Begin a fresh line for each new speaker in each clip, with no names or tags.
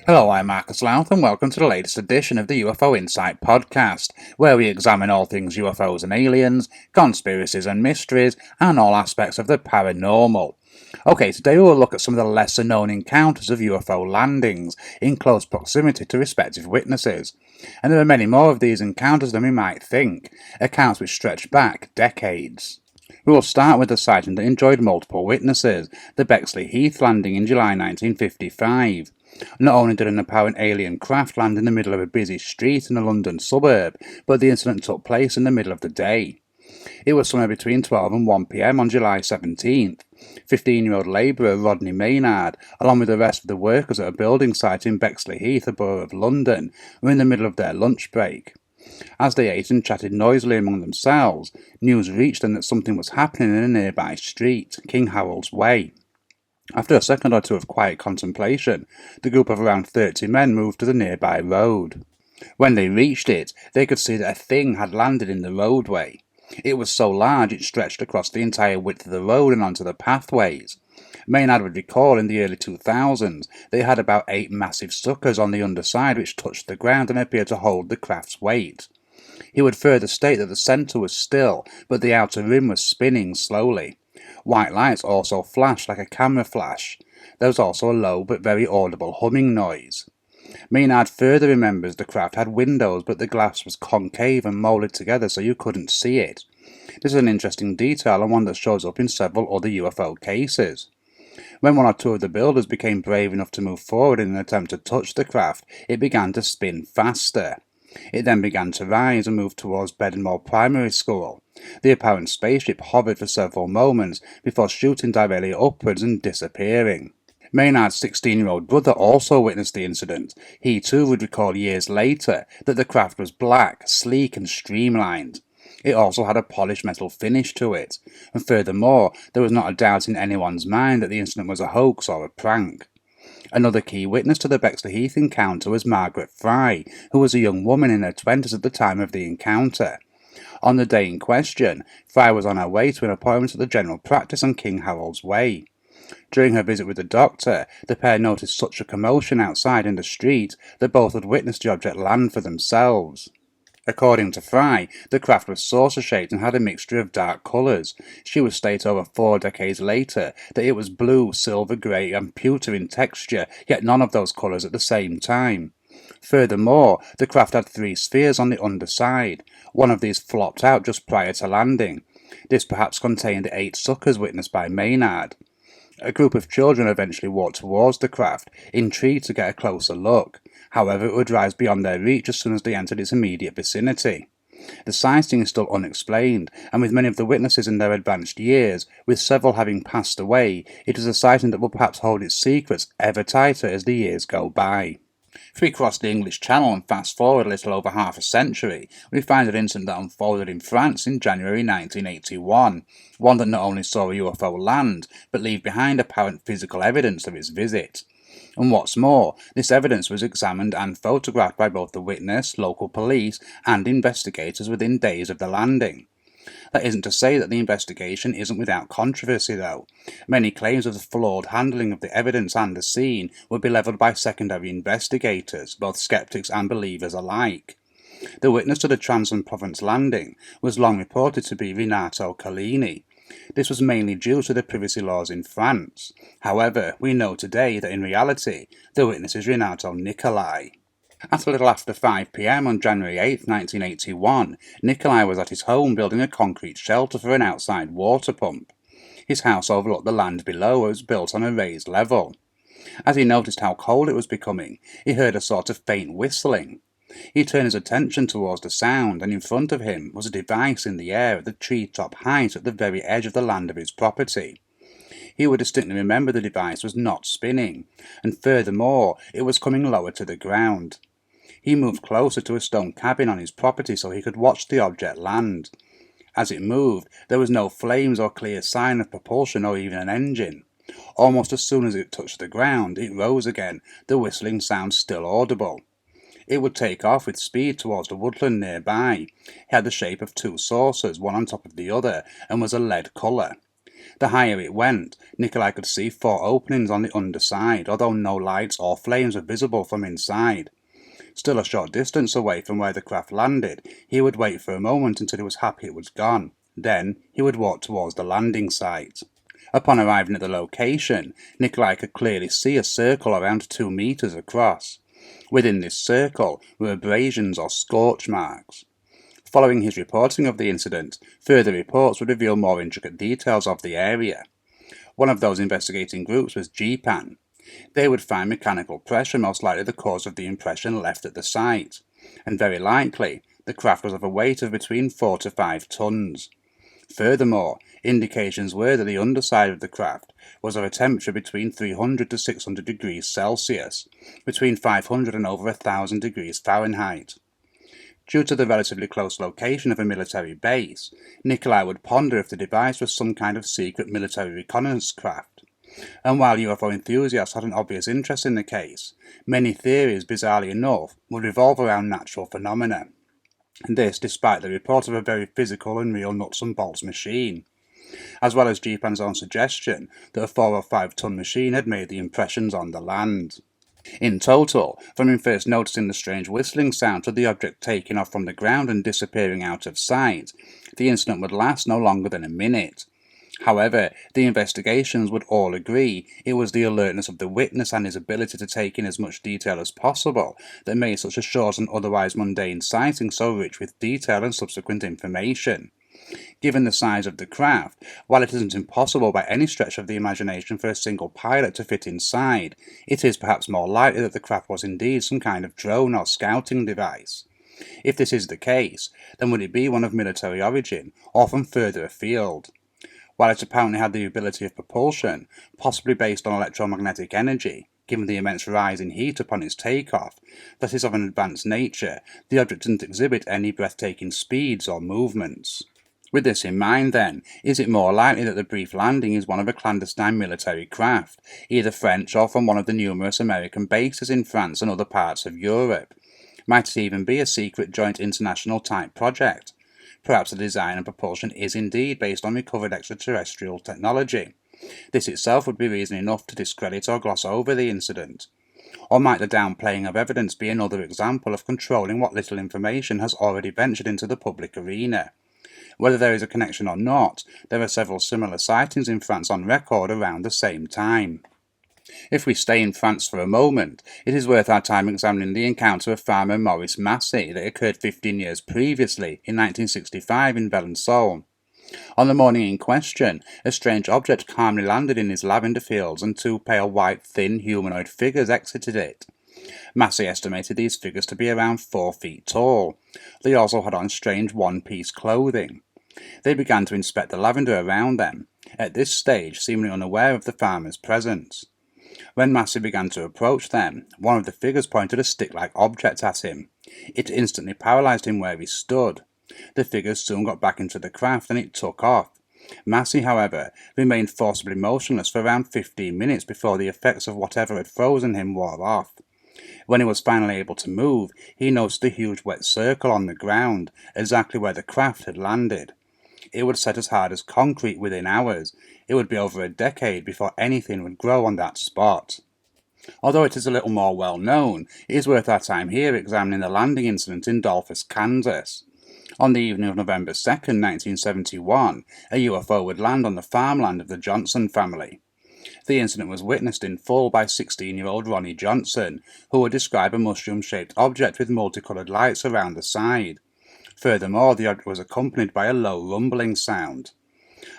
Hello, I'm Marcus Lowth, and welcome to the latest edition of the UFO Insight Podcast, where we examine all things UFOs and aliens, conspiracies and mysteries, and all aspects of the paranormal. Okay, today we'll look at some of the lesser known encounters of UFO landings in close proximity to respective witnesses. And there are many more of these encounters than we might think, accounts which stretch back decades. We will start with the sighting that enjoyed multiple witnesses, the Bexleyheath Landing in July 1955. Not only did an apparent alien craft land in the middle of a busy street in a London suburb, but the incident took place in the middle of the day. It was somewhere between 12 and 1 p.m. on July 17th. 15-year-old labourer Rodney Maynard, along with the rest of the workers at a building site in Bexleyheath, a borough of London, were in the middle of their lunch break. As they ate and chatted noisily among themselves, news reached them that something was happening in a nearby street, King Harold's Way. After a second or two of quiet contemplation, the group of around 30 men moved to the nearby road. When they reached it, they could see that a thing had landed in the roadway. It was so large it stretched across the entire width of the road and onto the pathways. Maynard would recall in the early 2000s they had about 8 massive suckers on the underside which touched the ground and appeared to hold the craft's weight. He would further state that the centre was still, but the outer rim was spinning slowly. White lights also flashed like a camera flash. There was also a low but very audible humming noise. Maynard further remembers the craft had windows, but the glass was concave and moulded together so you couldn't see it. This is an interesting detail and one that shows up in several other UFO cases. When one or two of the builders became brave enough to move forward in an attempt to touch the craft, it began to spin faster. It then began to rise and move towards Bedmore Primary School. The apparent spaceship hovered for several moments before shooting directly upwards and disappearing. Maynard's 16-year-old brother also witnessed the incident. He too would recall years later that the craft was black, sleek and streamlined. It also had a polished metal finish to it, and furthermore, there was not a doubt in anyone's mind that the incident was a hoax or a prank. Another key witness to the Bexleyheath encounter was Margaret Fry, who was a young woman in her 20s at the time of the encounter. On the day in question, Fry was on her way to an appointment at the general practice on King Harold's Way. During her visit with the doctor, the pair noticed such a commotion outside in the street that both had witnessed the object land for themselves. According to Fry, the craft was saucer-shaped and had a mixture of dark colours. She would state over 4 decades later that it was blue, silver grey and pewter in texture, yet none of those colours at the same time. Furthermore, the craft had 3 spheres on the underside. One of these flopped out just prior to landing. This perhaps contained the 8 suckers witnessed by Maynard. A group of children eventually walked towards the craft, intrigued to get a closer look. However, it would rise beyond their reach as soon as they entered its immediate vicinity. The sighting is still unexplained, and with many of the witnesses in their advanced years, with several having passed away, it is a sighting that will perhaps hold its secrets ever tighter as the years go by. If we cross the English Channel and fast forward a little over half a century, we find an incident that unfolded in France in January 1981, one that not only saw a UFO land, but leave behind apparent physical evidence of its visit. And what's more, this evidence was examined and photographed by both the witness, local police, and investigators within days of the landing. That isn't to say that the investigation isn't without controversy, though. Many claims of the flawed handling of the evidence and the scene would be levelled by secondary investigators, both skeptics and believers alike. The witness to the Trans-en-Provence landing was long reported to be Renato Collini. This was mainly due to the privacy laws in France. However, we know today that in reality, the witness is Renato Nicolai. At a little after 5 p.m. on January 8, 1981, Nicolai was at his home building a concrete shelter for an outside water pump. His house overlooked the land below and was built on a raised level. As he noticed how cold it was becoming, he heard a sort of faint whistling. He turned his attention towards the sound, and in front of him was a device in the air at the treetop height at the very edge of the land of his property. He would distinctly remember the device was not spinning, and furthermore, it was coming lower to the ground. He moved closer to a stone cabin on his property so he could watch the object land. As it moved, there was no flames or clear sign of propulsion or even an engine. Almost as soon as it touched the ground, it rose again, the whistling sound still audible. It would take off with speed towards the woodland nearby. It had the shape of 2 saucers, one on top of the other, and was a lead colour. The higher it went, Nikolai could see 4 openings on the underside, although no lights or flames were visible from inside. Still a short distance away from where the craft landed, he would wait for a moment until he was happy it was gone. Then he would walk towards the landing site. Upon arriving at the location, Nikolai could clearly see a circle around 2 meters across. Within this circle were abrasions or scorch marks. Following his reporting of the incident, further reports would reveal more intricate details of the area. One of those investigating groups was Japan. They would find mechanical pressure most likely the cause of the impression left at the site, and very likely the craft was of a weight of between 4 to 5 tons. Furthermore, indications were that the underside of the craft was of a temperature between 300 to 600 degrees Celsius, between 500 and over 1,000 degrees Fahrenheit. Due to the relatively close location of a military base, Nikolai would ponder if the device was some kind of secret military reconnaissance craft. And while UFO enthusiasts had an obvious interest in the case, many theories, bizarrely enough, would revolve around natural phenomena. This despite the report of a very physical and real nuts and bolts machine, as well as Japan's own suggestion that a 4 or 5 ton machine had made the impressions on the land. In total, from him first noticing the strange whistling sound to the object taking off from the ground and disappearing out of sight, the incident would last no longer than a minute. However, the investigations would all agree it was the alertness of the witness and his ability to take in as much detail as possible that made such a short and otherwise mundane sighting so rich with detail and subsequent information. Given the size of the craft, while it isn't impossible by any stretch of the imagination for a single pilot to fit inside, it is perhaps more likely that the craft was indeed some kind of drone or scouting device. If this is the case, then would it be one of military origin, or from further afield? While it apparently had the ability of propulsion, possibly based on electromagnetic energy, given the immense rise in heat upon its takeoff, that is of an advanced nature, the object didn't exhibit any breathtaking speeds or movements. With this in mind, then, is it more likely that the brief landing is one of a clandestine military craft, either French or from one of the numerous American bases in France and other parts of Europe? Might it even be a secret joint international type project? Perhaps the design and propulsion is indeed based on recovered extraterrestrial technology. This itself would be reason enough to discredit or gloss over the incident. Or might the downplaying of evidence be another example of controlling what little information has already ventured into the public arena? Whether there is a connection or not, there are several similar sightings in France on record around the same time. If we stay in France for a moment, it is worth our time examining the encounter of farmer Maurice Masse that occurred 15 years previously, in 1965, in Besançon. On the morning in question, a strange object calmly landed in his lavender fields and 2 pale white, thin, humanoid figures exited it. Masse estimated these figures to be around 4 feet tall. They also had on strange one-piece clothing. They began to inspect the lavender around them, at this stage seemingly unaware of the farmer's presence. When Masse began to approach them, one of the figures pointed a stick-like object at him. It instantly paralysed him where he stood. The figures soon got back into the craft and it took off. Masse, however, remained forcibly motionless for around 15 minutes before the effects of whatever had frozen him wore off. When he was finally able to move, he noticed a huge wet circle on the ground, exactly where the craft had landed. It would set as hard as concrete within hours. It would be over a decade before anything would grow on that spot. Although it is a little more well known, it is worth our time here examining the landing incident in Delphos, Kansas. On the evening of November 2nd, 1971, a UFO would land on the farmland of the Johnson family. The incident was witnessed in full by 16-year-old Ronnie Johnson, who would describe a mushroom-shaped object with multicoloured lights around the side. Furthermore, the object was accompanied by a low rumbling sound.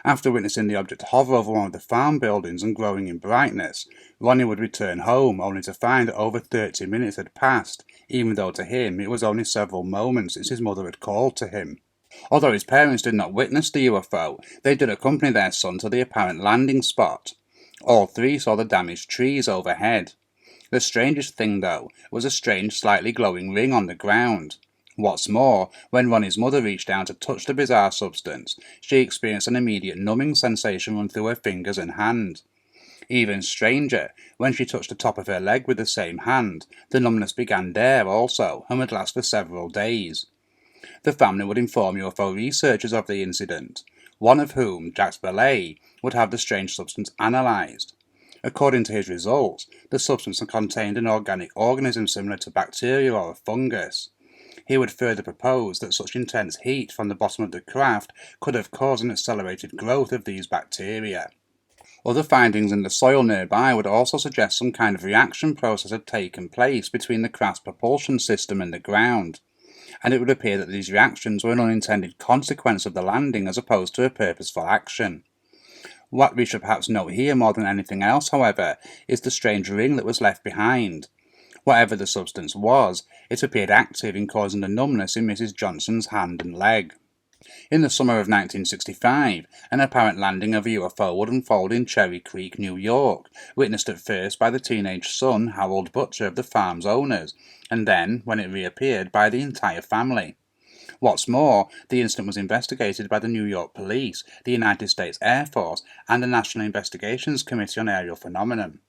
After witnessing the object hover over one of the farm buildings and growing in brightness, Ronnie would return home only to find that over 30 minutes had passed, even though to him it was only several moments since his mother had called to him. Although his parents did not witness the UFO, they did accompany their son to the apparent landing spot. All 3 saw the damaged trees overhead. The strangest thing, though, was a strange, slightly glowing ring on the ground. What's more, when Ronnie's mother reached down to touch the bizarre substance, she experienced an immediate numbing sensation run through her fingers and hand. Even stranger, when she touched the top of her leg with the same hand, the numbness began there also, and would last for several days. The family would inform UFO researchers of the incident. one of whom, Jacques Vallée, would have the strange substance analysed. According to his results, the substance contained an organic organism similar to bacteria or a fungus. He would further propose that such intense heat from the bottom of the craft could have caused an accelerated growth of these bacteria. Other findings in the soil nearby would also suggest some kind of reaction process had taken place between the craft's propulsion system and the ground, and it would appear that these reactions were an unintended consequence of the landing as opposed to a purposeful action. What we should perhaps note here more than anything else, however, is the strange ring that was left behind. Whatever the substance was, it appeared active in causing the numbness in Mrs. Johnson's hand and leg. In the summer of 1965, an apparent landing of a UFO would unfold in Cherry Creek, New York, witnessed at first by the teenage son, Harold Butcher, of the farm's owners, and then, when it reappeared, by the entire family. What's more, the incident was investigated by the New York Police, the United States Air Force, and the National Investigations Committee on Aerial Phenomenon.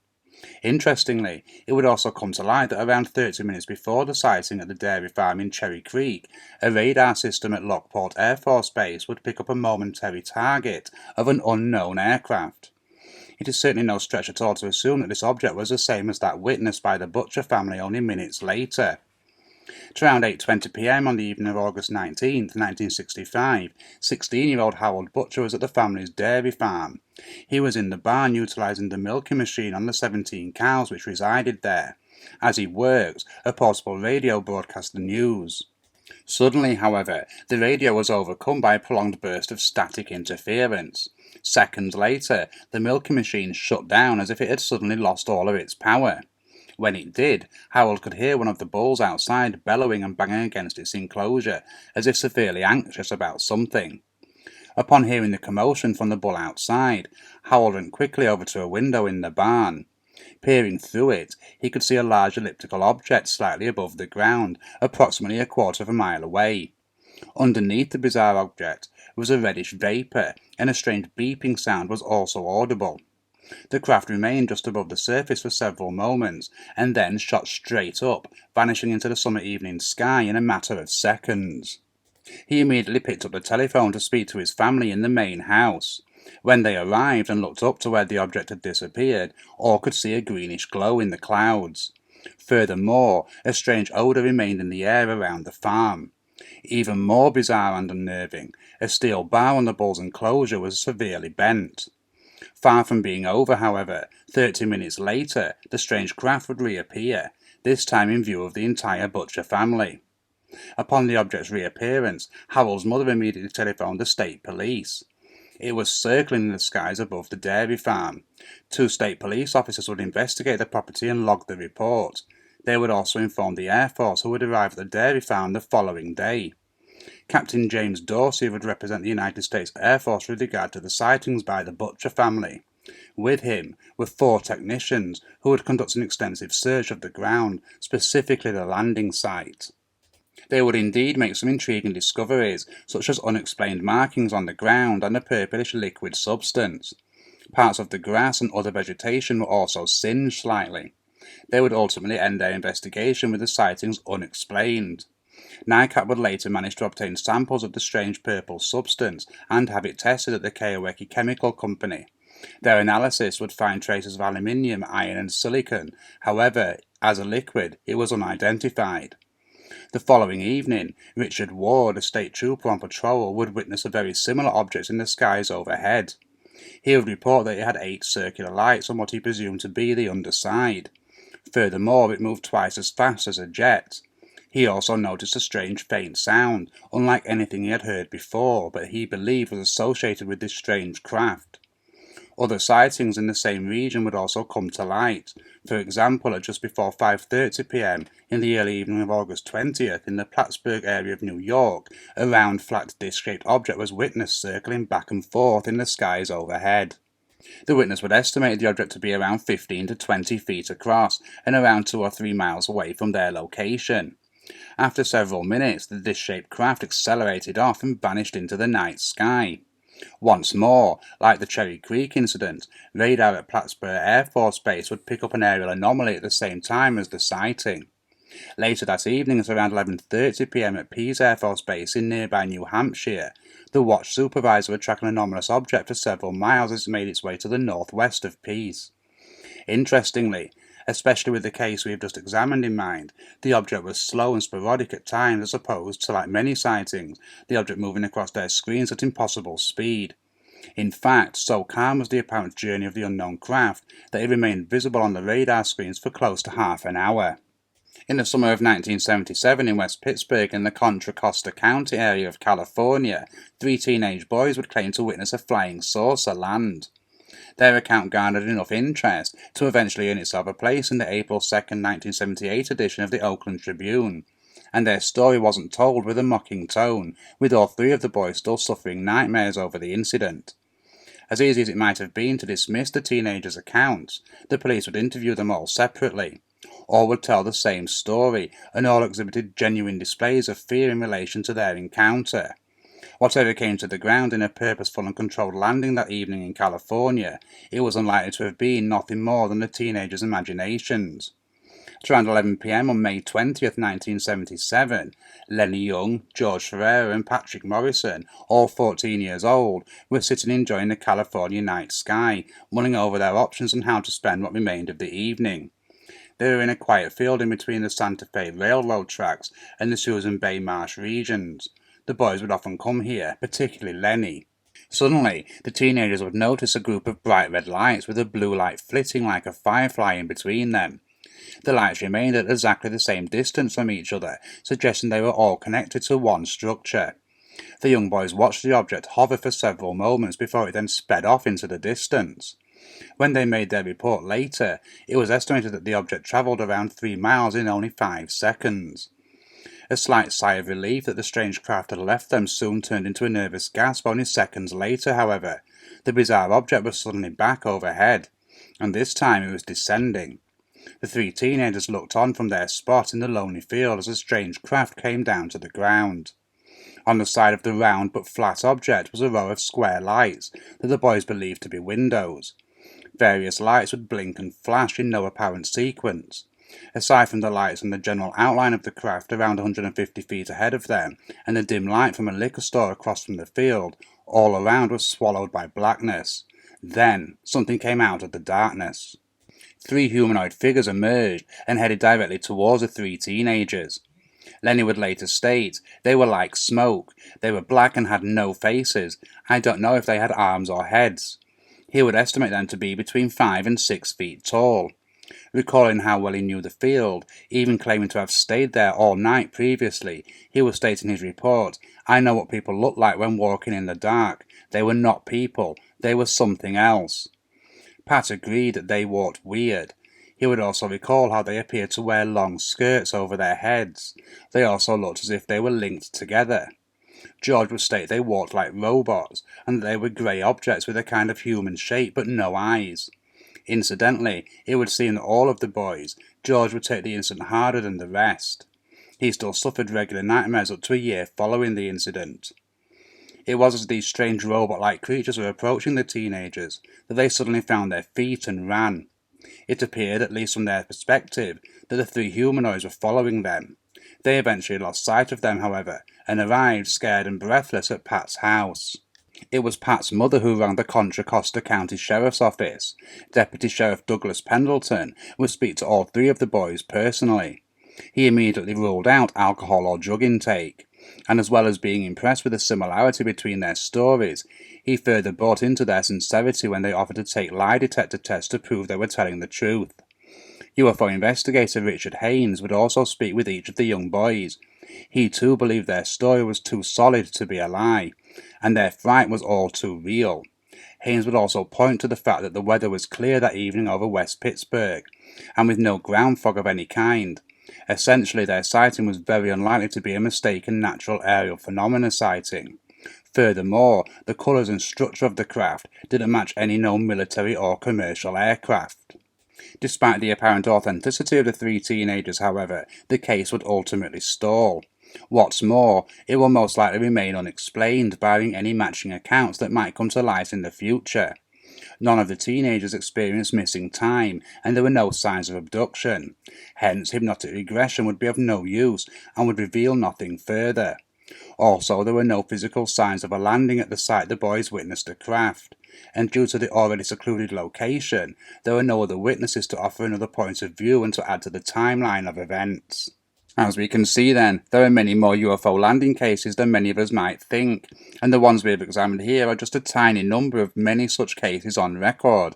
Interestingly, it would also come to light that around 30 minutes before the sighting at the dairy farm in Cherry Creek, a radar system at Lockport Air Force Base would pick up a momentary target of an unknown aircraft. It is certainly no stretch at all to assume that this object was the same as that witnessed by the Butcher family only minutes later. At around 8:20 p.m. on the evening of August 19, 1965, 16-year-old Harold Butcher was at the family's dairy farm. He was in the barn utilising the milking machine on the 17 cows which resided there. As he worked, a portable radio broadcast the news. Suddenly, however, the radio was overcome by a prolonged burst of static interference. Seconds later, the milking machine shut down as if it had suddenly lost all of its power. When it did, Harold could hear one of the bulls outside bellowing and banging against its enclosure, as if severely anxious about something. Upon hearing the commotion from the bull outside, Harold went quickly over to a window in the barn. Peering through it, he could see a large elliptical object slightly above the ground, approximately a quarter of a mile away. Underneath the bizarre object was a reddish vapour, and a strange beeping sound was also audible. The craft remained just above the surface for several moments, and then shot straight up, vanishing into the summer evening sky in a matter of seconds. He immediately picked up the telephone to speak to his family in the main house. When they arrived and looked up to where the object had disappeared, all could see a greenish glow in the clouds. Furthermore, a strange odour remained in the air around the farm. Even more bizarre and unnerving, a steel bar on the bull's enclosure was severely bent. Far from being over, however, 30 minutes later, the strange craft would reappear, this time in view of the entire Butcher family. Upon the object's reappearance, Harold's mother immediately telephoned the state police. It was circling in the skies above the dairy farm. 2 state police officers would investigate the property and log the report. They would also inform the Air Force, who would arrive at the dairy farm the following day. Captain James Dorsey would represent the United States Air Force with regard to the sightings by the Butcher family. With him were 4 technicians who would conduct an extensive search of the ground, specifically the landing site. They would indeed make some intriguing discoveries, such as unexplained markings on the ground and a purplish liquid substance. Parts of the grass and other vegetation were also singed slightly. They would ultimately end their investigation with the sightings unexplained. NICAP would later manage to obtain samples of the strange purple substance and have it tested at the Kawasaki Chemical Company. Their analysis would find traces of aluminium, iron and silicon. However, as a liquid, it was unidentified. The following evening, Richard Ward, a state trooper on patrol, would witness a very similar object in the skies overhead. He would report that it had 8 circular lights on what he presumed to be the underside. Furthermore, it moved twice as fast as a jet. He also noticed a strange faint sound, unlike anything he had heard before, but he believed was associated with this strange craft. Other sightings in the same region would also come to light. For example, at just before 5:30 p.m. in the early evening of August 20th in the Plattsburgh area of New York, a round flat disc-shaped object was witnessed circling back and forth in the skies overhead. The witness would estimate the object to be around 15 to 20 feet across and around 2 or 3 miles away from their location. After several minutes, the disc-shaped craft accelerated off and vanished into the night sky. Once more, like the Cherry Creek incident, radar at Plattsburgh Air Force Base would pick up an aerial anomaly at the same time as the sighting. Later that evening at around 11:30 p.m. at Pease Air Force Base in nearby New Hampshire, the watch supervisor would track an anomalous object for several miles as it made its way to the northwest of Pease. Interestingly, especially with the case we have just examined in mind, the object was slow and sporadic at times as opposed to, like many sightings, the object moving across their screens at impossible speed. In fact, so calm was the apparent journey of the unknown craft that it remained visible on the radar screens for close to half an hour. In the summer of 1977 in West Pittsburgh in the Contra Costa County area of California, 3 teenage boys would claim to witness a flying saucer land. Their account garnered enough interest to eventually earn itself a place in the April 2nd, 1978 edition of the Oakland Tribune, and their story wasn't told with a mocking tone, with all 3 of the boys still suffering nightmares over the incident. As easy as it might have been to dismiss the teenagers' accounts, the police would interview them all separately. All would tell the same story, and all exhibited genuine displays of fear in relation to their encounter. Whatever came to the ground in a purposeful and controlled landing that evening in California, it was unlikely to have been nothing more than the teenagers' imaginations. At around 11 p.m. on May 20th, 1977, Lenny Young, George Ferreira and Patrick Morrison, all 14 years old, were sitting enjoying the California night sky, mulling over their options on how to spend what remained of the evening. They were in a quiet field in between the Santa Fe Railroad tracks and the Susan Bay Marsh regions. The boys would often come here, particularly Lenny. Suddenly, the teenagers would notice a group of bright red lights with a blue light flitting like a firefly in between them. The lights remained at exactly the same distance from each other, suggesting they were all connected to one structure. The young boys watched the object hover for several moments before it then sped off into the distance. When they made their report later, it was estimated that the object travelled around 3 miles in only 5 seconds. A slight sigh of relief that the strange craft had left them soon turned into a nervous gasp only seconds later, however. The bizarre object was suddenly back overhead, and this time it was descending. The 3 teenagers looked on from their spot in the lonely field as the strange craft came down to the ground. On the side of the round but flat object was a row of square lights that the boys believed to be windows. Various lights would blink and flash in no apparent sequence. Aside from the lights and the general outline of the craft around 150 feet ahead of them, and the dim light from a liquor store across from the field, all around was swallowed by blackness. Then something came out of the darkness. 3 humanoid figures emerged and headed directly towards the 3 teenagers. Lenny would later state, they were like smoke. They were black and had no faces. I don't know if they had arms or heads. He would estimate them to be between 5 and 6 feet tall. Recalling how well he knew the field, even claiming to have stayed there all night previously, he would state in his report, I know what people look like when walking in the dark. They were not people. They were something else. Pat agreed that they walked weird. He would also recall how they appeared to wear long skirts over their heads. They also looked as if they were linked together. George would state they walked like robots, and that they were grey objects with a kind of human shape but no eyes. Incidentally, it would seem that all of the boys, George would take the incident harder than the rest. He still suffered regular nightmares up to a year following the incident. It was as these strange robot-like creatures were approaching the teenagers that they suddenly found their feet and ran. It appeared, at least from their perspective, that the 3 humanoids were following them. They eventually lost sight of them, however, and arrived, scared and breathless, at Pat's house. It was Pat's mother who rang the Contra Costa County Sheriff's Office. Deputy Sheriff Douglas Pendleton would speak to all 3 of the boys personally. He immediately ruled out alcohol or drug intake, and as well as being impressed with the similarity between their stories, he further bought into their sincerity when they offered to take lie detector tests to prove they were telling the truth. UFO investigator Richard Haynes would also speak with each of the young boys. He too believed their story was too solid to be a lie, and their fright was all too real. Haynes would also point to the fact that the weather was clear that evening over West Pittsburgh, and with no ground fog of any kind. Essentially, their sighting was very unlikely to be a mistaken natural aerial phenomena sighting. Furthermore, the colours and structure of the craft didn't match any known military or commercial aircraft. Despite the apparent authenticity of the 3 teenagers, however, the case would ultimately stall. What's more, it will most likely remain unexplained, barring any matching accounts that might come to light in the future. None of the teenagers experienced missing time, and there were no signs of abduction. Hence, hypnotic regression would be of no use and would reveal nothing further. Also, there were no physical signs of a landing at the site the boys witnessed the craft, and due to the already secluded location, there were no other witnesses to offer another point of view and to add to the timeline of events. As we can see then, there are many more UFO landing cases than many of us might think, and the ones we have examined here are just a tiny number of many such cases on record.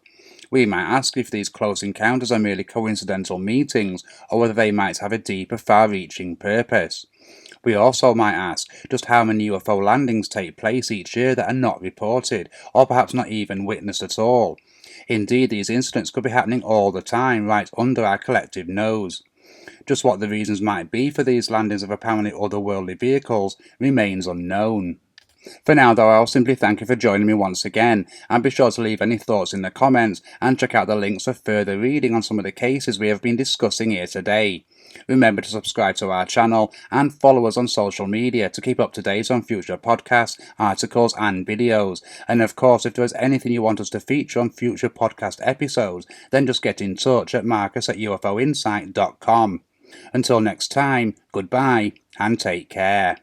We might ask if these close encounters are merely coincidental meetings, or whether they might have a deeper, far-reaching purpose. We also might ask just how many UFO landings take place each year that are not reported, or perhaps not even witnessed at all. Indeed, these incidents could be happening all the time, right under our collective nose. Just what the reasons might be for these landings of apparently otherworldly vehicles remains unknown. For now though, I'll simply thank you for joining me once again, and be sure to leave any thoughts in the comments and check out the links for further reading on some of the cases we have been discussing here today. Remember to subscribe to our channel and follow us on social media to keep up to date on future podcasts, articles and videos. And of course, if there is anything you want us to feature on future podcast episodes, then just get in touch at marcus@ufoinsight.com. Until next time, goodbye and take care.